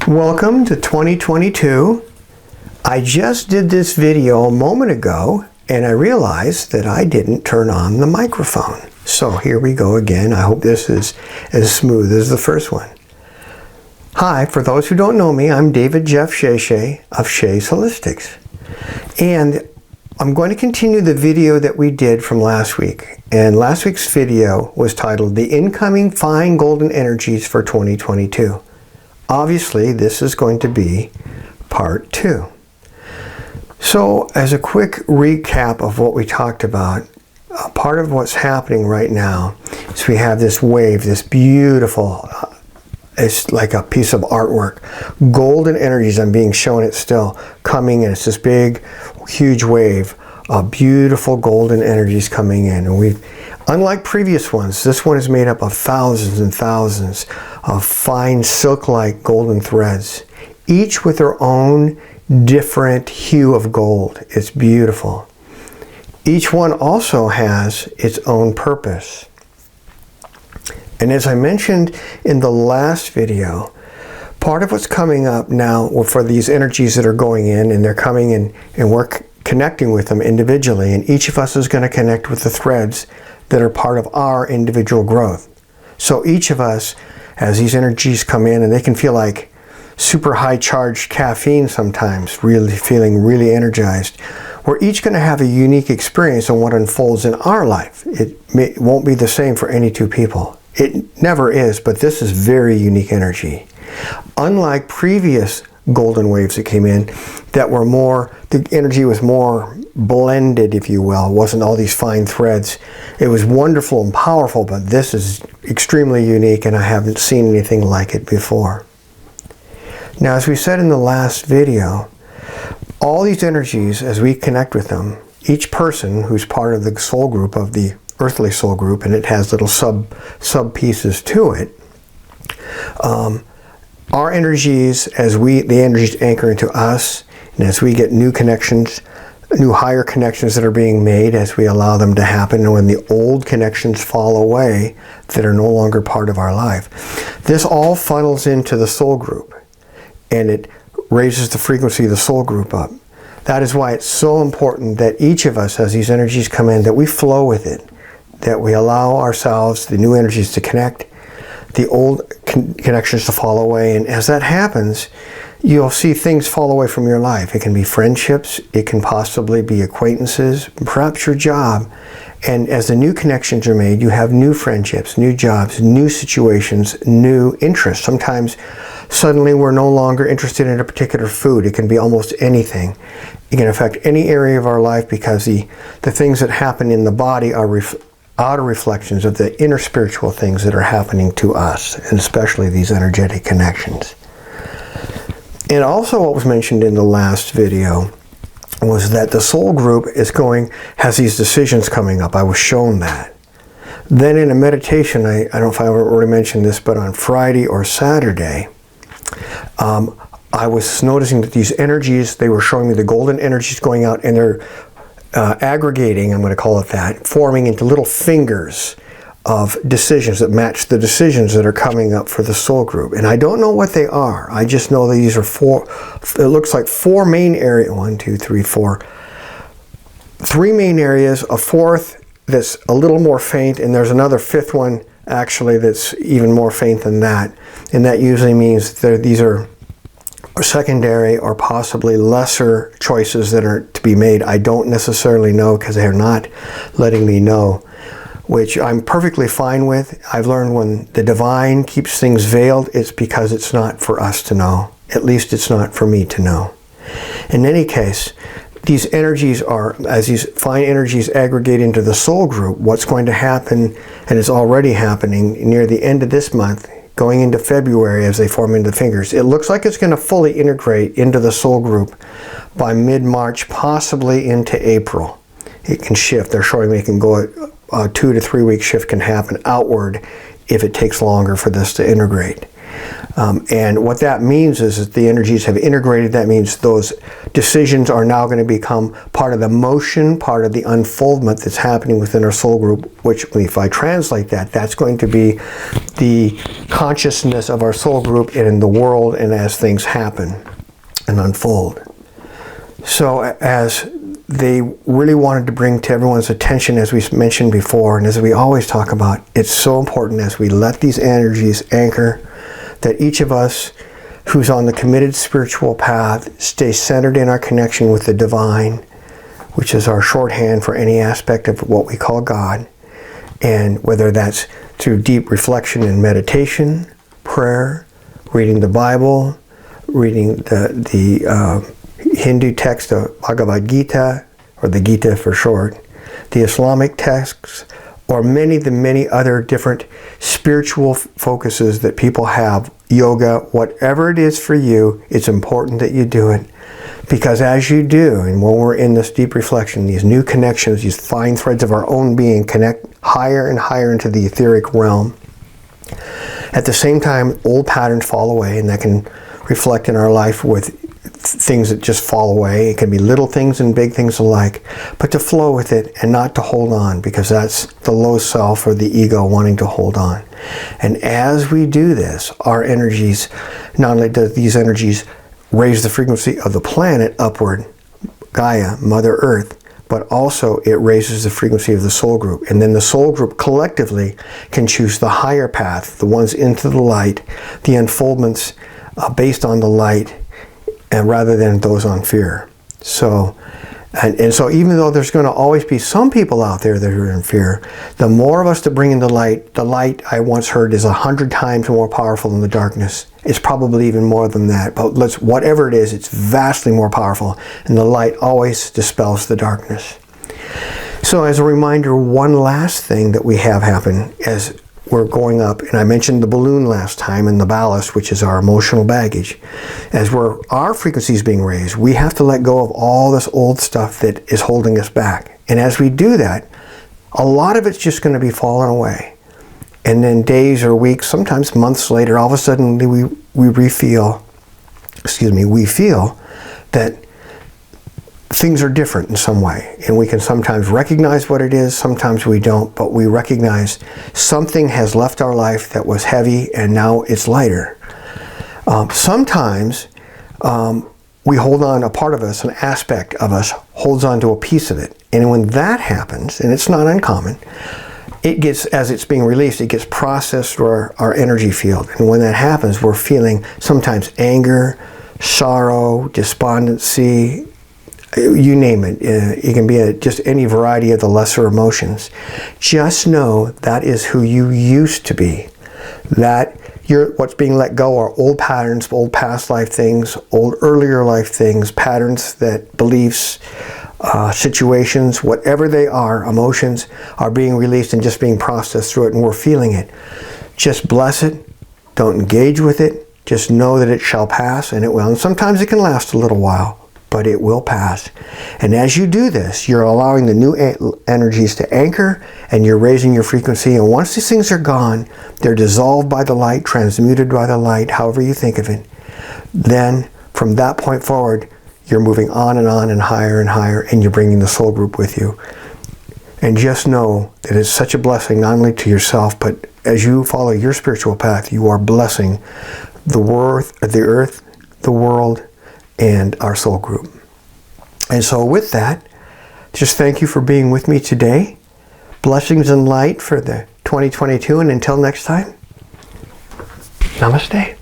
Welcome to 2022. I just did this video a moment ago and I realized that I didn't turn on the microphone. So here we go again. I hope this is as smooth as the first one. Hi, for those who don't know me, I'm David Jeff Shay of Shays Holistics. And I'm going to continue the video that we did from last week. And last week's video was titled The Incoming Fine Golden Energies for 2022. Obviously, this is going to be part 2. So, as a quick recap of what we talked about, part of what's happening right now is we have this wave, this beautiful, it's like a piece of artwork. Golden energies, I'm being shown it still, coming in. It's this big, huge wave of beautiful golden energies coming in. And unlike previous ones, this one is made up of thousands and thousands of fine silk-like golden threads, each with their own different hue of gold. It's beautiful. Each one also has its own purpose. And as I mentioned in the last video, part of what's coming up now for these energies that are going in, and they're coming in and we're connecting with them individually, and each of us is going to connect with the threads that are part of our individual growth. So each of us, as these energies come in, and they can feel like super high charged caffeine sometimes, really feeling really energized, we're each going to have a unique experience on what unfolds in our life. It won't be the same for any two people. It never is, but this is very unique energy. Unlike previous golden waves that came in, that were more, the energy was more blended, if you will. It wasn't all these fine threads. It was wonderful and powerful, but this is extremely unique and I haven't seen anything like it before. Now, as we said in the last video, all these energies, as we connect with them, each person who's part of the soul group, of the earthly soul group, and it has little sub pieces to it, our energies, the energies anchor into us, and as we get new connections, new higher connections that are being made, as we allow them to happen, and when the old connections fall away that are no longer part of our life, this all funnels into the soul group, and it raises the frequency of the soul group up. That is why it's so important that each of us, as these energies come in, that we flow with it, that we allow ourselves, the new energies, to connect, the old connections to fall away. And as that happens, you'll see things fall away from your life. It can be friendships, it can possibly be acquaintances, perhaps your job. And as the new connections are made, you have new friendships, new jobs, new situations, new interests. Sometimes suddenly we're no longer interested in a particular food. It can be almost anything. It can affect any area of our life because the things that happen in the body are outer reflections of the inner spiritual things that are happening to us, and especially these energetic connections. And also what was mentioned in the last video was that the soul group has these decisions coming up. I was shown that. Then in a meditation, I don't know if I already mentioned this, but on Friday or Saturday, I was noticing that these energies, they were showing me the golden energies going out, and they're aggregating, I'm going to call it that, forming into little fingers of decisions that match the decisions that are coming up for the soul group. And I don't know what they are. I just know that these are it looks like 4 main areas, 3 main areas, a fourth that's a little more faint, and there's another 5th one actually that's even more faint than that. And that usually means that these are secondary or possibly lesser choices that are to be made. I don't necessarily know because they're not letting me know, which I'm perfectly fine with. I've learned when the divine keeps things veiled, it's because it's not for us to know. At least it's not for me to know. In any case, these energies are, as these fine energies aggregate into the soul group, what's going to happen, and is already happening near the end of this month, going into February as they form into the fingers. It looks like it's going to fully integrate into the soul group by mid-March, possibly into April. It can shift. They're showing me it can go a 2 to 3 week shift can happen outward if it takes longer for this to integrate. And what that means is that the energies have integrated. That means those decisions are now going to become part of the motion, part of the unfoldment that's happening within our soul group, which, if I translate that, that's going to be the consciousness of our soul group in the world and as things happen and unfold. So as they really wanted to bring to everyone's attention, as we mentioned before, and as we always talk about, it's so important as we let these energies anchor, that each of us who's on the committed spiritual path stay centered in our connection with the divine, which is our shorthand for any aspect of what we call God. And whether that's through deep reflection and meditation, prayer, reading the Bible, reading the Hindu text, the Bhagavad Gita, or the Gita for short, the Islamic texts, or the many other different spiritual focuses that people have, yoga, whatever it is for you, it's important that you do it. Because as you do, and when we're in this deep reflection, these new connections, these fine threads of our own being connect higher and higher into the etheric realm. At the same time, old patterns fall away, and that can reflect in our life with things that just fall away. It can be little things and big things alike, but to flow with it and not to hold on, because that's the low self or the ego wanting to hold on. And as we do this, our energies, not only do these energies raise the frequency of the planet upward, Gaia, Mother Earth, but also it raises the frequency of the soul group. And then the soul group collectively can choose the higher path, the ones into the light, the unfoldments based on the light, and rather than those on fear. So, and so even though there's going to always be some people out there that are in fear, the more of us to bring in the light I once heard is 100 times more powerful than the darkness. It's probably even more than that, but whatever it is, it's vastly more powerful, and the light always dispels the darkness. So as a reminder, one last thing that we have happen as we're going up, and I mentioned the balloon last time and the ballast, which is our emotional baggage. As our frequency is being raised, we have to let go of all this old stuff that is holding us back. And as we do that, a lot of it's just going to be falling away. And then days or weeks, sometimes months later, all of a sudden we feel that things are different in some way, and we can sometimes recognize what it is, sometimes we don't, but we recognize something has left our life that was heavy and now it's lighter. Sometimes we hold on, a part of us, an aspect of us holds on to a piece of it, and when that happens, and it's not uncommon, it gets, as it's being released, it gets processed through our energy field, and when that happens, we're feeling sometimes anger, sorrow, despondency, you name it. It can be just any variety of the lesser emotions. Just know that is who you used to be. That what's being let go are old patterns, old past life things, old earlier life things, patterns, that beliefs, situations, whatever they are, emotions are being released and just being processed through it, and we're feeling it. Just bless it. Don't engage with it. Just know that it shall pass, and it will. And sometimes it can last a little while, but it will pass. And as you do this, you're allowing the new energies to anchor, and you're raising your frequency. And once these things are gone, they're dissolved by the light, transmuted by the light, however you think of it. Then from that point forward, you're moving on and higher, and you're bringing the soul group with you. And just know that it's such a blessing, not only to yourself, but as you follow your spiritual path, you are blessing the earth, the world, and our soul group. And so with that, just thank you for being with me today. Blessings and light for the 2022, and until next time, namaste.